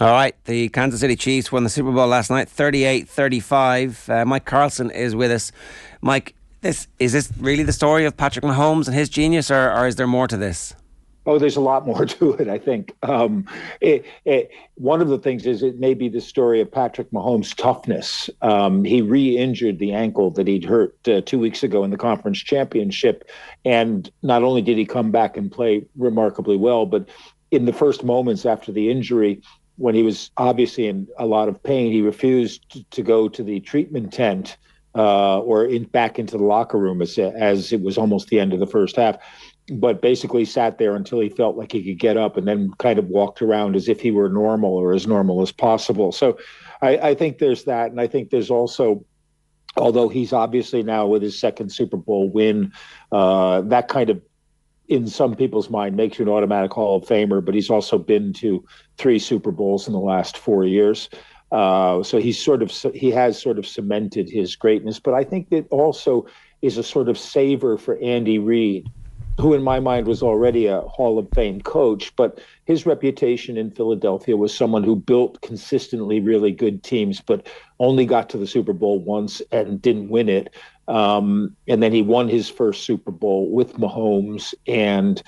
All right, the Kansas City Chiefs won the Super Bowl last night, 38-35. Mike Carlson is with us. Mike, is this really the story of Patrick Mahomes and his genius, or is there more to this? Oh, there's a lot more to it, I think. One of the things is it may be the story of Patrick Mahomes' toughness. He re-injured the ankle that he'd hurt 2 weeks ago in the conference championship. And not only did he come back and play remarkably well, but in the first moments after the injury, when he was obviously in a lot of pain, he refused to go to the treatment tent back into the locker room as it was almost the end of the first half, but basically sat there until he felt like he could get up, and then kind of walked around as if he were normal or as normal as possible. So I think there's that. And I think there's also, although he's obviously now with his second Super Bowl win, that kind of, in some people's mind, makes you an automatic Hall of Famer, but he's also been to 3 Super Bowls in the last 4 years. So he has sort of cemented his greatness. But I think that also is a sort of savor for Andy Reid, who in my mind was already a Hall of Fame coach, but his reputation in Philadelphia was someone who built consistently really good teams, but only got to the Super Bowl once and didn't win it. And then he won his first Super Bowl with Mahomes. And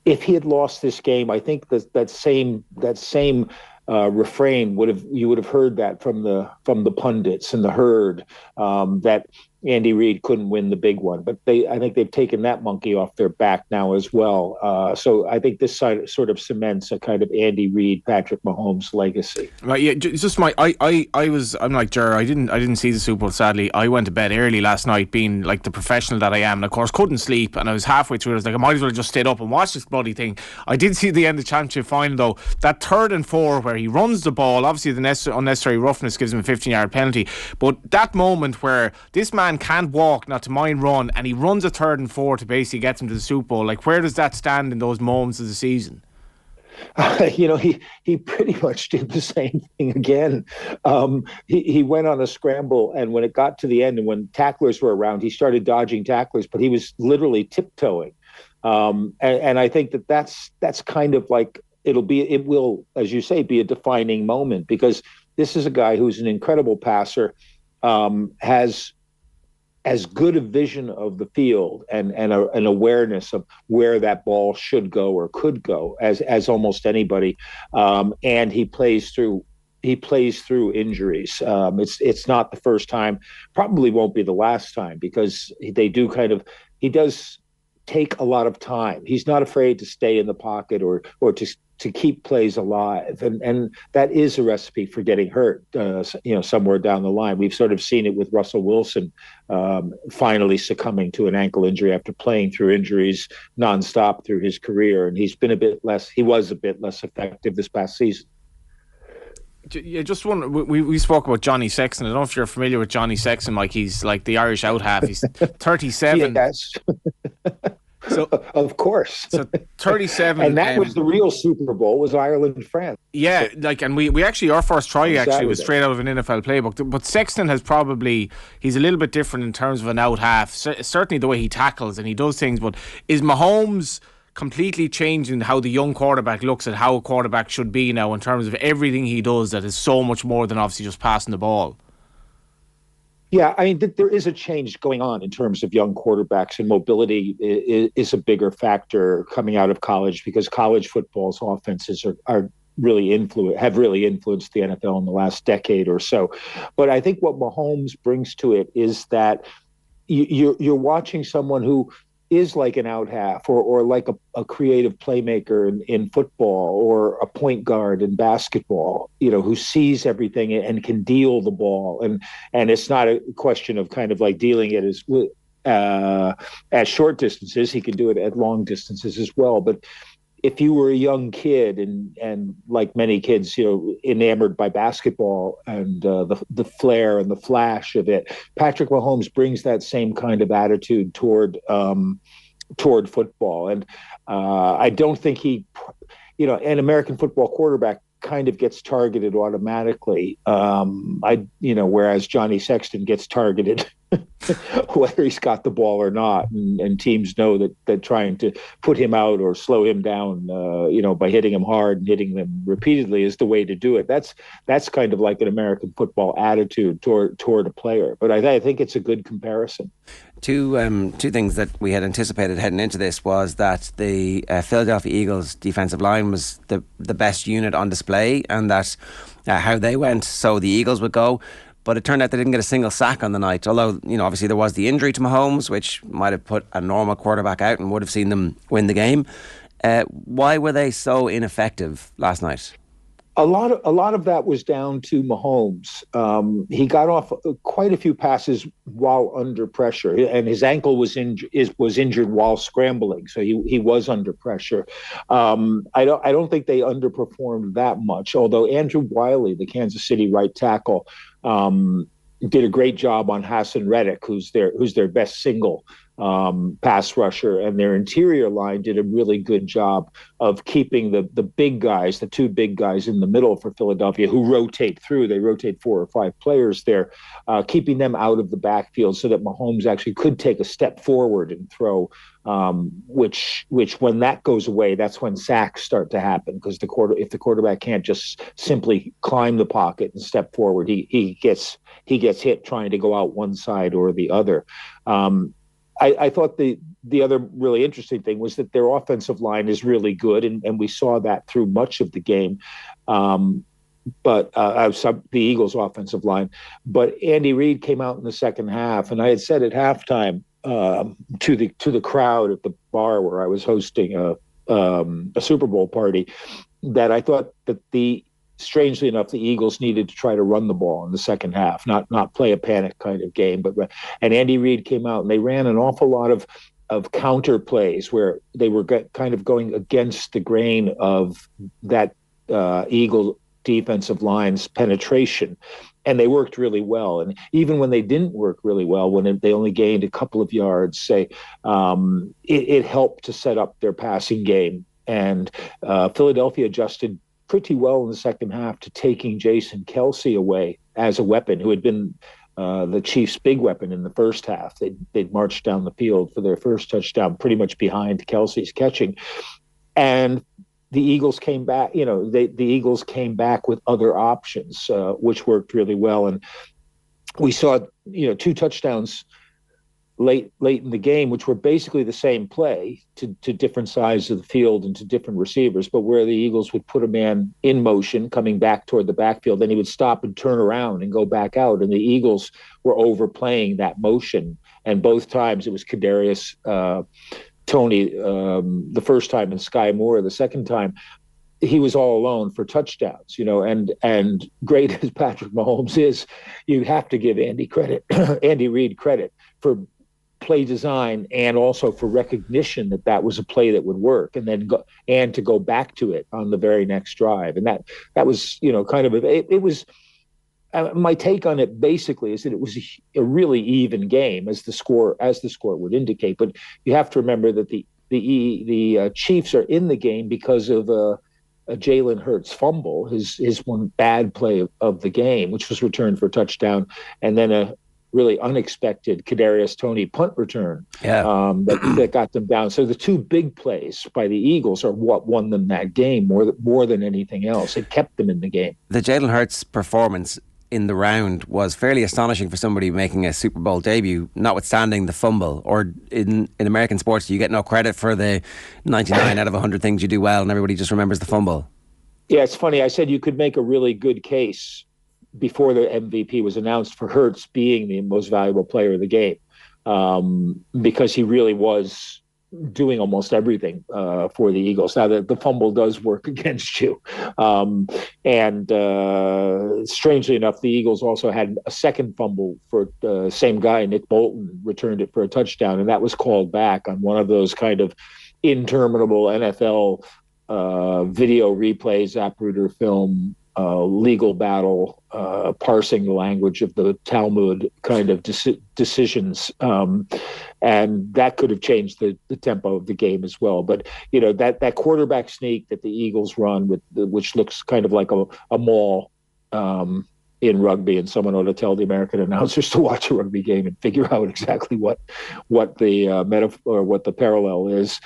if he had lost this game, I think that same refrain you would have heard that from the pundits and the herd, that Andy Reid couldn't win the big one. But I think they've taken that monkey off their back now as well. So I think this sort of cements a kind of Andy Reid, Patrick Mahomes legacy. Right, yeah. Just I'm like Ger. I didn't see the Super Bowl, sadly. I went to bed early last night, being like the professional that I am, and of course couldn't sleep. And I was halfway through. I was like, I might as well just stayed up and watch this bloody thing. I did see the end of the championship final though. That 3rd and 4 where he runs the ball. Obviously, the unnecessary roughness gives him a 15-yard penalty. But that moment where this man can't walk, not to mind run, and he runs a 3rd and 4 to basically get him to the Super Bowl. Like, where does that stand in those moments of the season? He pretty much did the same thing again. He went on a scramble, and when it got to the end and when tacklers were around, he started dodging tacklers, but he was literally tiptoeing. And I think that's kind of like, it will, as you say, be a defining moment, because this is a guy who's an incredible passer, has as good a vision of the field and an awareness of where that ball should go or could go as almost anybody. And he plays through injuries. It's not the first time, probably won't be the last time, because he does take a lot of time. He's not afraid to stay in the pocket or to keep plays alive. And that is a recipe for getting hurt, somewhere down the line. We've sort of seen it with Russell Wilson finally succumbing to an ankle injury after playing through injuries nonstop through his career. And he was a bit less effective this past season. Yeah, just one. We spoke about Johnny Sexton. I don't know if you're familiar with Johnny Sexton, Mike. He's like the Irish out half. He's 37. Yes. So, of course. So 37. And that was the real Super Bowl, was Ireland-France. Yeah, and we actually, our first try actually was straight out of an NFL playbook. But Sexton he's a little bit different in terms of an out half. Certainly the way he tackles and he does things. But is Mahomes completely changing how the young quarterback looks at how a quarterback should be now, in terms of everything he does that is so much more than obviously just passing the ball? Yeah, I mean, there is a change going on in terms of young quarterbacks, and mobility is a bigger factor coming out of college, because college football's offenses have really influenced the NFL in the last decade or so. But I think what Mahomes brings to it is that you're watching someone who is like an out half or like a creative playmaker in football, or a point guard in basketball, who sees everything and can deal the ball. And it's not a question of kind of like dealing it at short distances. He can do it at long distances as well. But if you were a young kid and like many kids, enamored by basketball and the flair and the flash of it, Patrick Mahomes brings that same kind of attitude toward football. And I don't think an American football quarterback kind of gets targeted automatically. Whereas Johnny Sexton gets targeted whether he's got the ball or not. And teams know that trying to put him out or slow him down, by hitting him hard and hitting them repeatedly is the way to do it. That's kind of like an American football attitude toward a player. But I think it's a good comparison. Two things that we had anticipated heading into this was that the Philadelphia Eagles defensive line was the best unit on display, and that how they went, so the Eagles would go. But it turned out they didn't get a single sack on the night. Although, obviously there was the injury to Mahomes, which might have put a normal quarterback out and would have seen them win the game. Why were they so ineffective last night? A lot of that was down to Mahomes. He got off quite a few passes while under pressure, and his ankle was injured while scrambling, so he was under pressure. I don't think they underperformed that much. Although Andrew Wiley, the Kansas City right tackle, did a great job on Hassan Reddick, who's their best single pass rusher, and their interior line did a really good job of keeping the big guys, the two big guys in the middle for Philadelphia, who rotate through. They rotate 4 or 5 players there, keeping them out of the backfield so that Mahomes actually could take a step forward and throw. Which when that goes away, that's when sacks start to happen, because if the quarterback can't just simply climb the pocket and step forward, he gets hit trying to go out one side or the other. I thought the other really interesting thing was that their offensive line is really good, and we saw that through much of the game. But the Eagles' offensive line. But Andy Reid came out in the second half, and I had said at halftime to the crowd at the bar where I was hosting a Super Bowl party, that I thought that strangely enough, the Eagles needed to try to run the ball in the second half, not play a panic kind of game. And Andy Reid came out and they ran an awful lot of counter plays where they were kind of going against the grain of that Eagle defensive line's penetration. And they worked really well. And even when they didn't work really well, when they only gained a couple of yards, it helped to set up their passing game. And Philadelphia adjusted pretty well in the second half to taking Jason Kelce away as a weapon, who had been the Chiefs' big weapon in the first half. They'd marched down the field for their first touchdown pretty much behind Kelce's catching. And the Eagles came back, the Eagles came back with other options, which worked really well. And we saw, 2 touchdowns late in the game, which were basically the same play to different sides of the field and to different receivers, but where the Eagles would put a man in motion coming back toward the backfield, then he would stop and turn around and go back out. And the Eagles were overplaying that motion. And both times it was Kadarius Toney, the first time, and Sky Moore the second time. He was all alone for touchdowns, and great as Patrick Mahomes is, you have to give Andy Reid credit for play design and also for recognition that was a play that would work, and then to go back to it on the very next drive. And that was, kind of it was. My take on it basically is that it was a really even game, as the score would indicate. But you have to remember that the Chiefs are in the game because of a Jalen Hurts fumble, his one bad play of the game, which was returned for a touchdown, and then a really unexpected Kadarius Toney punt return that got them down. So the 2 big plays by the Eagles are what won them that game more than anything else. It kept them in the game. The Jalen Hurts performance in the round was fairly astonishing for somebody making a Super Bowl debut, notwithstanding the fumble. Or in American sports, you get no credit for the 99 out of 100 things you do well, and everybody just remembers the fumble. Yeah, it's funny. I said you could make a really good case before the MVP was announced for Hurts being the most valuable player of the game, because he really was doing almost everything for the Eagles. Now, the fumble does work against you. And strangely enough, the Eagles also had a second fumble for the same guy, Nick Bolton, returned it for a touchdown, and that was called back on one of those kind of interminable NFL video replays, Zapruder film, legal battle, parsing the language of the Talmud kind of decisions. And that could have changed the tempo of the game as well. But, that quarterback sneak that the Eagles run, which looks kind of like a maul, in rugby, and someone ought to tell the American announcers to watch a rugby game and figure out exactly what the metaphor or what the parallel is.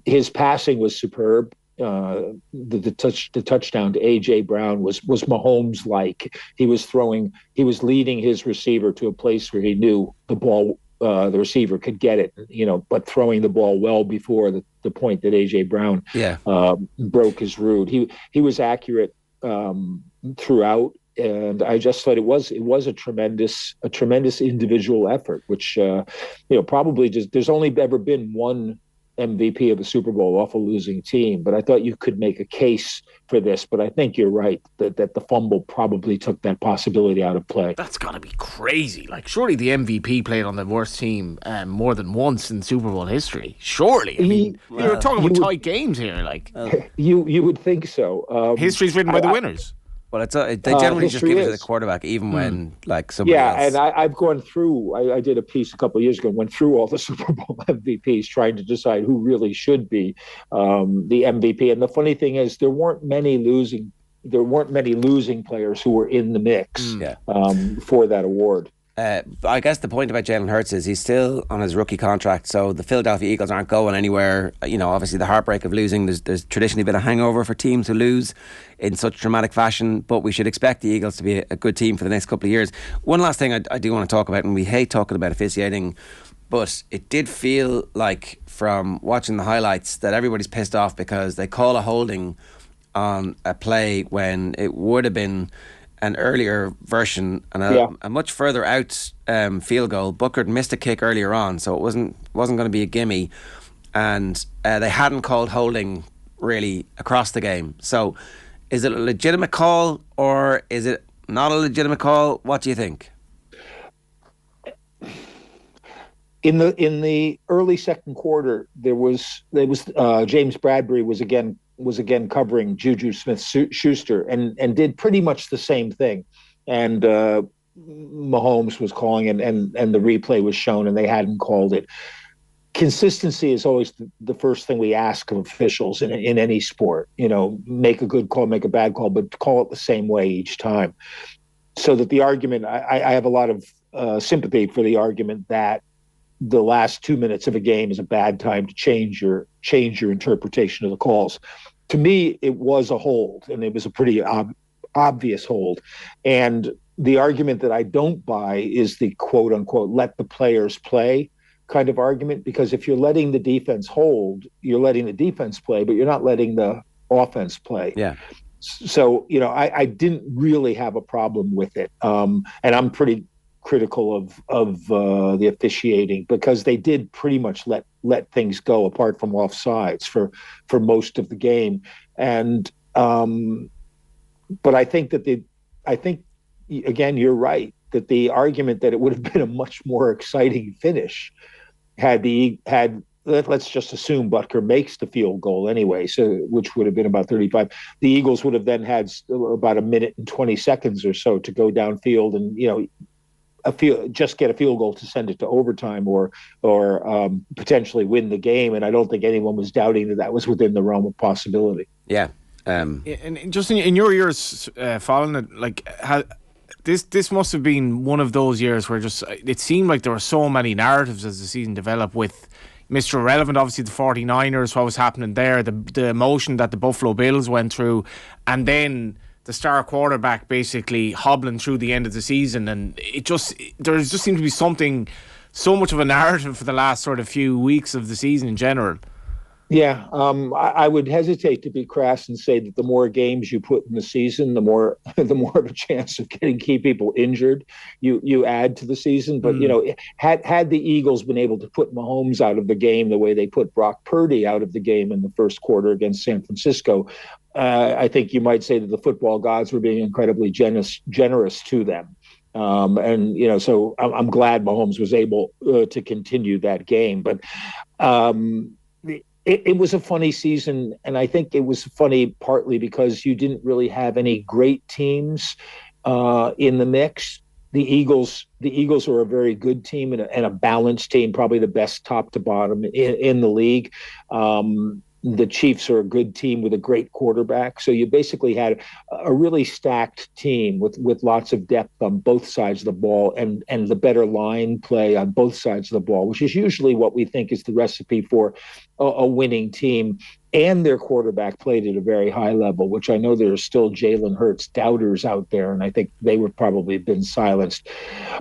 His passing was superb. The touchdown to AJ Brown was Mahomes like. He was leading his receiver to a place where he knew the ball, the receiver could get it, but throwing the ball well before the point that AJ Brown broke his route. He was accurate throughout, and I just thought it was a tremendous individual effort, which probably just, there's only ever been one MVP of the Super Bowl off a losing team, but I thought you could make a case for this. But I think you're right that the fumble probably took that possibility out of play. That's got to be crazy. Like, surely the MVP played on the worst team more than once in Super Bowl history. Surely, I mean, you're talking about tight games here. Like, you would think so. History's written by the winners. Well, they generally just give it to the quarterback, even when somebody else. And I've gone through. I did a piece a couple of years ago. Went through all the Super Bowl MVPs, trying to decide who really should be the MVP. And the funny thing is, there weren't many losing players who were in the mix for that award. I guess the point about Jalen Hurts is he's still on his rookie contract, so the Philadelphia Eagles aren't going anywhere. Obviously the heartbreak of losing, there's traditionally been a hangover for teams who lose in such dramatic fashion, but we should expect the Eagles to be a good team for the next couple of years. One last thing I do want to talk about, and we hate talking about officiating, but it did feel like from watching the highlights that everybody's pissed off because they call a holding on a play when it would have been an earlier version and a much further out field goal. Booker missed a kick earlier on, so it wasn't going to be a gimme, and they hadn't called holding really across the game. So is it a legitimate call or is it not a legitimate call? What do you think? In the early second quarter, there was James Bradbury was again covering Juju Smith-Schuster and did pretty much the same thing. And Mahomes was calling and the replay was shown and they hadn't called it. Consistency is always the first thing we ask of officials in any sport. Make a good call, make a bad call, but call it the same way each time. So that the argument, I have a lot of sympathy for the argument that the last 2 minutes of a game is a bad time to change your interpretation of the calls. To me, it was a hold, and it was a pretty obvious hold. And the argument that I don't buy is the quote unquote let the players play kind of argument, because if you're letting the defense hold, you're letting the defense play, but you're not letting the offense play. Yeah. So, I didn't really have a problem with it. And I'm pretty critical of the officiating because they did pretty much let things go apart from offsides for most of the game. And but I think again, you're right that the argument that it would have been a much more exciting finish had let's just assume Butker makes the field goal anyway, so which would have been about 35. The Eagles would have then had about a minute and 20 seconds or so to go downfield and just get a field goal to send it to overtime or potentially win the game. And I don't think anyone was doubting that was within the realm of possibility. Yeah. And just in your years following it, this must have been one of those years where just it seemed like there were so many narratives as the season developed with Mr. Irrelevant, obviously the 49ers, what was happening there, the emotion that the Buffalo Bills went through, and then the star quarterback basically hobbling through the end of the season. And there just seemed to be so much of a narrative for the last sort of few weeks of the season in general. Yeah, I would hesitate to be crass and say that the more games you put in the season, the more of a chance of getting key people injured you add to the season. But had the Eagles been able to put Mahomes out of the game the way they put Brock Purdy out of the game in the first quarter against San Francisco, I think you might say that the football gods were being incredibly generous to them. So I'm glad Mahomes was able to continue that game, but. It was a funny season, and I think it was funny partly because you didn't really have any great teams in the mix. The Eagles are a very good team and a balanced team, probably the best top to bottom in the league. the Chiefs are a good team with a great quarterback. So you basically had a really stacked team with lots of depth on both sides of the ball and the better line play on both sides of the ball, which is usually what we think is the recipe for a winning team. And their quarterback played at a very high level, which I know there are still Jalen Hurts doubters out there, and I think they would probably have been silenced.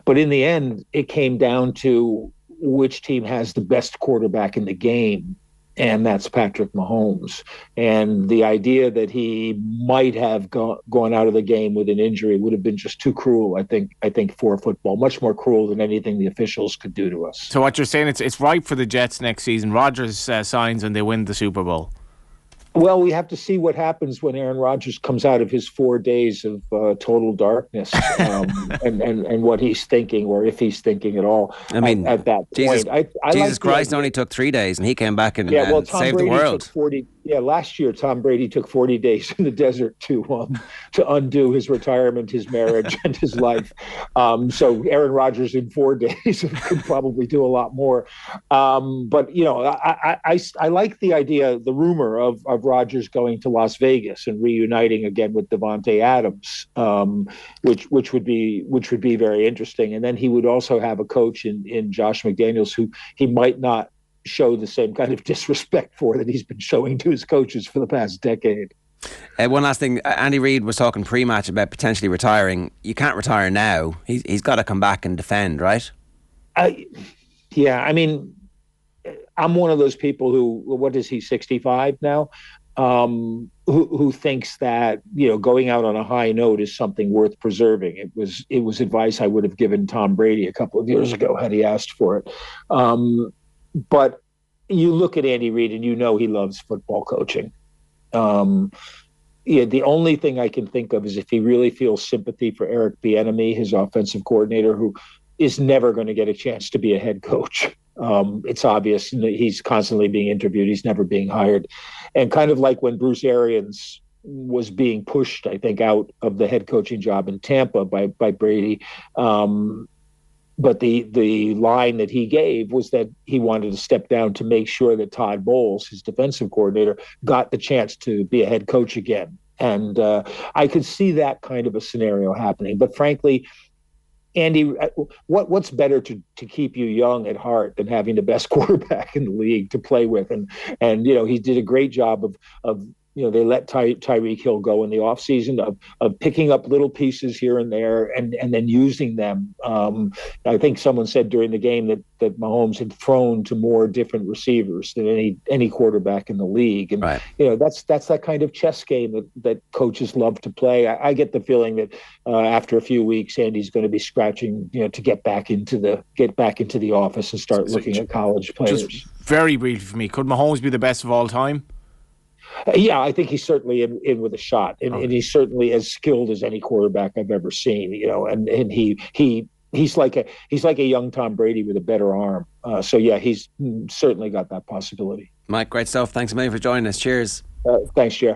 But in the end, it came down to which team has the best quarterback in the game, and that's Patrick Mahomes. And the idea that he might have gone out of the game with an injury would have been just too cruel, I think, for football. Much more cruel than anything the officials could do to us. So what you're saying, it's ripe for the Jets next season. Rodgers signs and they win the Super Bowl. Well, we have to see what happens when Aaron Rodgers comes out of his 4 days of total darkness, and what he's thinking, or if he's thinking at all. I mean, at that Jesus, point, Jesus Christ only took 3 days, and he came back and, Tom saved Brady the world. Took 40. Yeah, last year Tom Brady took 40 days in the desert to undo his retirement, his marriage, and his life. So Aaron Rodgers in 4 days could probably do a lot more. But I like the idea, the rumor of Rodgers going to Las Vegas and reuniting again with Devontae Adams, which would be very interesting. And then he would also have a coach in Josh McDaniels who he might not show the same kind of disrespect for that he's been showing to his coaches for the past decade. One last thing, Andy Reid was talking pre-match about potentially retiring. You can't retire now. He's got to come back and defend, right? Yeah, I mean, I'm one of those people who, what is he, 65 now? Who thinks that, going out on a high note is something worth preserving. It was advice I would have given Tom Brady a couple of years ago had he asked for it. But you look at Andy Reid and he loves football coaching. The only thing I can think of is if he really feels sympathy for Eric Bieniemy, his offensive coordinator, who is never going to get a chance to be a head coach. It's obvious he's constantly being interviewed. He's never being hired. And kind of like when Bruce Arians was being pushed, I think, out of the head coaching job in Tampa by Brady. But the line that he gave was that he wanted to step down to make sure that Todd Bowles, his defensive coordinator, got the chance to be a head coach again. And I could see that kind of a scenario happening. But frankly, Andy, what's better to keep you young at heart than having the best quarterback in the league to play with? And he did a great job of they let Tyreek Hill go in the offseason of picking up little pieces here and there and then using them. I think someone said during the game that Mahomes had thrown to more different receivers than any quarterback in the league. And, right. That's that kind of chess game that coaches love to play. I get the feeling that after a few weeks, Andy's going to be scratching, to get back into the office and start looking at college players. Just very briefly for me, could Mahomes be the best of all time? Yeah, I think he's certainly in with a shot, and he's certainly as skilled as any quarterback I've ever seen. And he's like a young Tom Brady with a better arm. So yeah, he's certainly got that possibility. Mike, great stuff. Thanks a million for joining us. Cheers. Thanks, Jer.